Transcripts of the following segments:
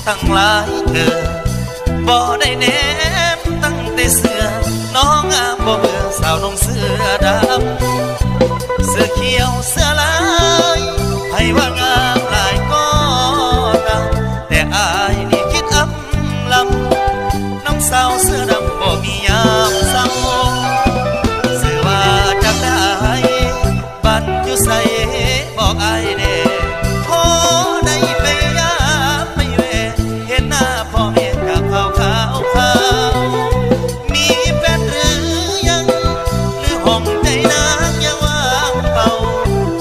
ตั้งหลายเธอบ่ได้แนมตั้งแต่เสือน้องงามบ่เบื่อสาวนงเสือดำเสือเขียวเสือลายให้ว่างามหลายก็ตามแต่อายนี่คิดลำน้องสาวเสือดำบ่มียามเศร้าเสือว่าจักได้บ้านอยู่ใส่บอกอายแน่พอได้ไปยามไม่แวเห็นหน้าพ่อแม่กับขาวมีแฟนหรือยังหรือห้องใจนางยังว่างเปล่า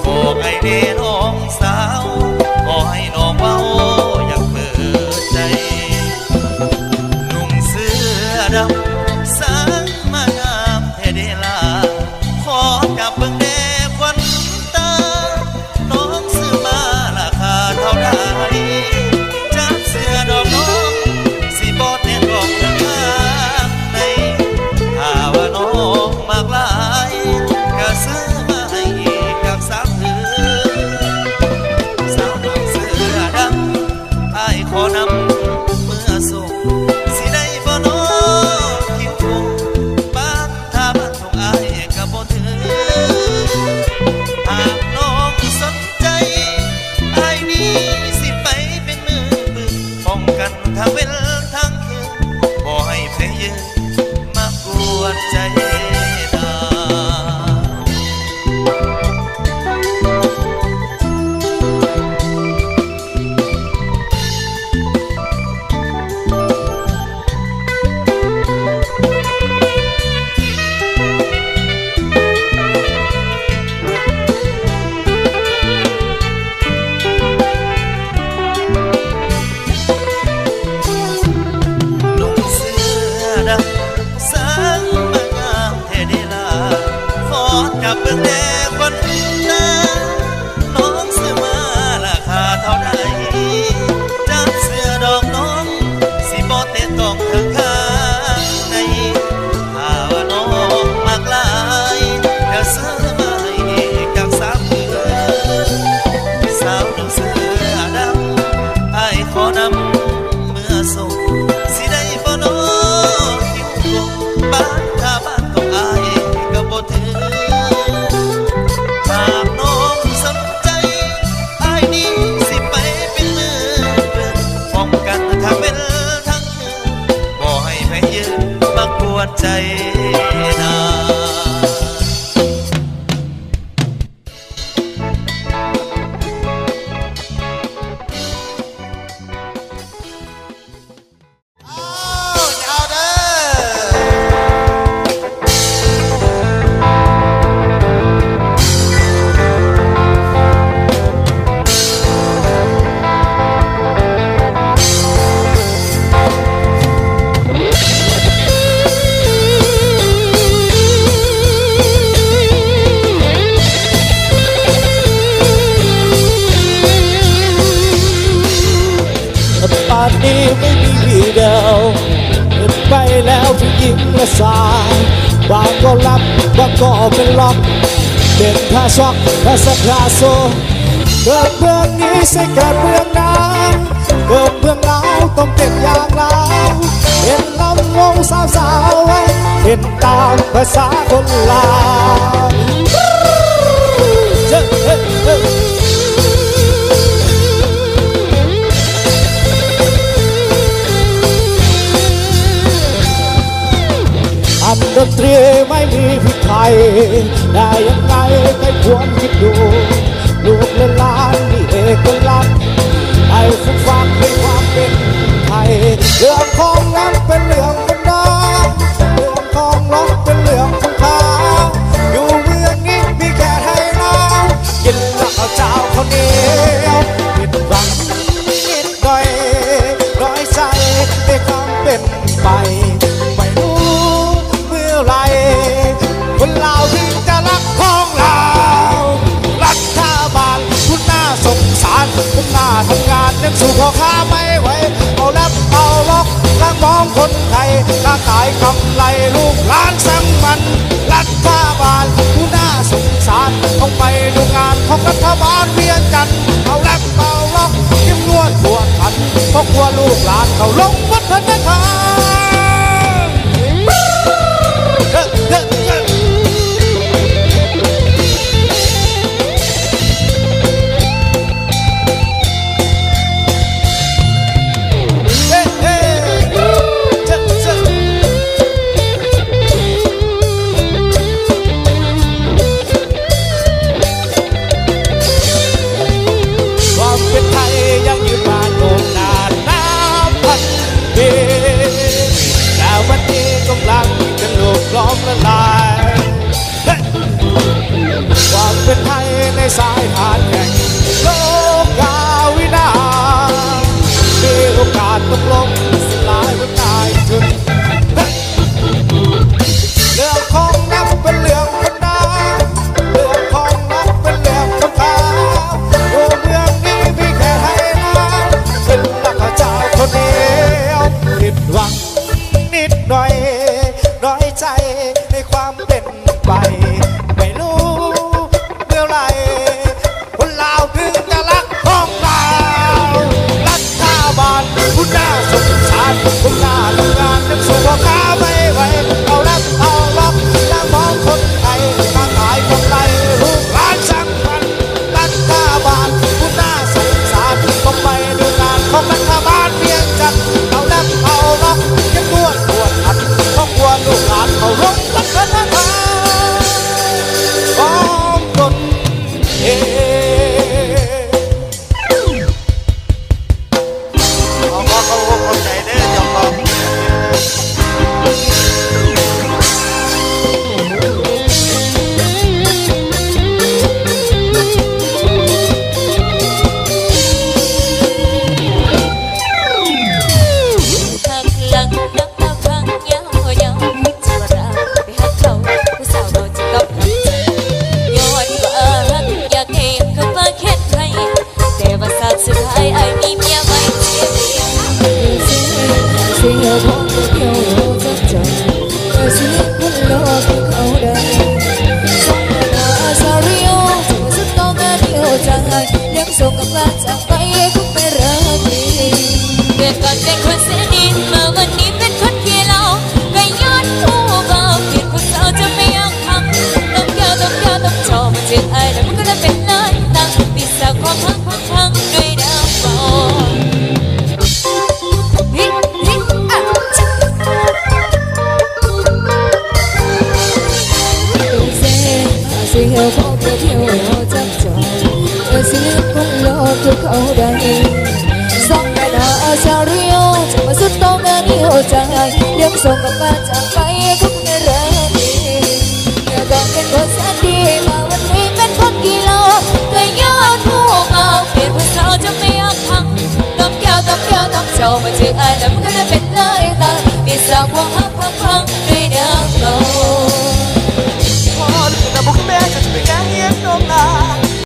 บอกไอ้เด่น้องสาวขอให้น้องเบาอยากเปิดใจนุ่งเสื้อดำสางมางามแท้เดลาขอจับเบิ่งแน่ควันตาน้องซื้อมาราคาเท่าใดจากเสื้อดอกน้องสิบอดแน่นบอกทางในถ้าว่าน้องมากหลายก็ซื้อมาให้อีกจากสามถือสาวน้องเสื้อดำอ้ายขอนำเมื่อส่งสิได้บ่น้องคิวคงบ้านถ้าบ้านของอ้ายก็บ่ถือหากน้องสนใจอ้ายนี้สิไปเป็นมือปืนป้องกันทางเวลทางคืนบ่ให้เพยยืนมากวนใจดานุ่งเสื้อดำสางมางามแท้เดลาขอจับเบิ่งแน่คนตาน้องซื้อมาราคาเท่าใดจากเสื้อดอกน้องสิบ่เตะต้องทางข้างในถ้าว่าน้องมากหลายก็ซื้อมาให้อีกจากสามเดือนสาวนุ่งเสื้อดำอ้ายขอนำเมื่อส่งสิได้บ่น้องคิวคงบ้านถ้าบ้านของอ้ายก็บ่ถือหากน้องสนใจอ้ายนี้สิไปเป็นมือปืนป้องกันทางเวลทางคืนบ่ให้ไปยืนมากวนใจนา เอาเด้ป่านนี้ไม่มีวี่แววเห็นไปแล้วผู้หญิงและสาวบางก็รับบางก็เป็นล็อกเป็นท่าช็อกและสักท่าโซเกิดเมืองนี้ใช่เกิดเมืองนั้นเกิดเมืองเราต้องเป็นอย่างเราเห็นลำวงสาวๆไว้เห็นตามภาษาคนลาวอันดนตรีไม่มีผิดไทยได้ยังไงไม่ควรคิดดูลูกและหลานมีเอกลักษณ์ให้ฟังฟังเป็นความเป็นไทยเรื่องของน้ำเป็นเรื่องคนดังเรื่องของร้องเป็นเรื่องของข้าวอยู่เมืองนี้มีแค่ไทยเรากินแล้วข้าวเจ้าข้าวเหนียวผิดหวังนิดหน่อยน้อยใจในความเป็นไปไม่รู้เมื่อไรคนลาวที่จะรักของเรารัฐบาลคุณน่าสงสารคุณน่าทำงานยังสู้พ่อค้าไม่ไหวเอาแลบเอาล็อกล้างมองคนไทยล้างขายกำไรลูกหลานสั่งมันรัฐบาลคุณน่าสงสารต้องไปดูงานของรัฐบาลเวียงจันทร์เอาแลบเอาล็อกยิ้มนวดปวดขันเพราะกลัวลูก เขาลงวัฒนธรรมความเป็นไทยยังยืนมาโน่นนานนับพันปีแต่วันนี้กำลังจะโลกล้อมละลายความเป็นไทยในสายทานแห่งโลกาวินามีโอกาสต้องลงสลายหัวใจจุดเรื่องของนักเป็นเรื่องคนน้ำเรื่องของนักเป็นเรื่องคนขาวดูเมืองนี้มีแค่ไทยนะเป็นนักเจ้าคนเดียวผิดหวังนิดหน่อยน้อยใจในความเป็นไปไม่รู้เมื่อไรคนลาวถึงจะรักของเรารัฐบาลผู้น่าสงสารผู้น่าทำงานยังสู้พ่อค้าไม่ไหวเอารักเอาล็อกแล้วมองคนไทยมาขายกำไรลูกหลานสังพันรัฐบาลผู้น่าสงสารต้องไปดูงานของรัฐบาลเพียงจันเอารักเอาล็อกยังด้วนปวดอัดครอบครัวลูกหลานเขาลงวัฒนธรรมของตนเองขอเขาเข้าใจเด้อเจ้าของหักหลังนักตาพังยาวยาวจะมารักไปหักเขาผู้สาวเราจะกลับหลังย้อนว่ารักอยากเห็นคนมาแค่ไทยแต่ว่าสาดสุดท้ายไอ้มีเมียไม่เสียเดียวเสียของเดียวจับจับเสียคนรอที่เขาได้สองนาซาริโอจะมาสุดต้องการเดียวใจเลี้ยงส่งกับลาจากไปทุกไม่รักดีเกิดก่อนเป็นคนเสียดินมาวันนี้เป็นคนขี้เหล้าก็ย้อนผู้เบาเปลี่ยนคนสาวจะไม่อยากทำต้องแก้วต้องชอบมาเจ็บไอ้แล้วมันก็จะเป็นล้านตังปิดสาวความพังด้วยดาวเบาฮิฮิอ่ะจ๊ะเสียของเดียวจับจองเสียคนรอที่เขาได้สองนาซาริโอจะมาสุดต้องการเดียวใจเลี้ยงส่งกับบ้าน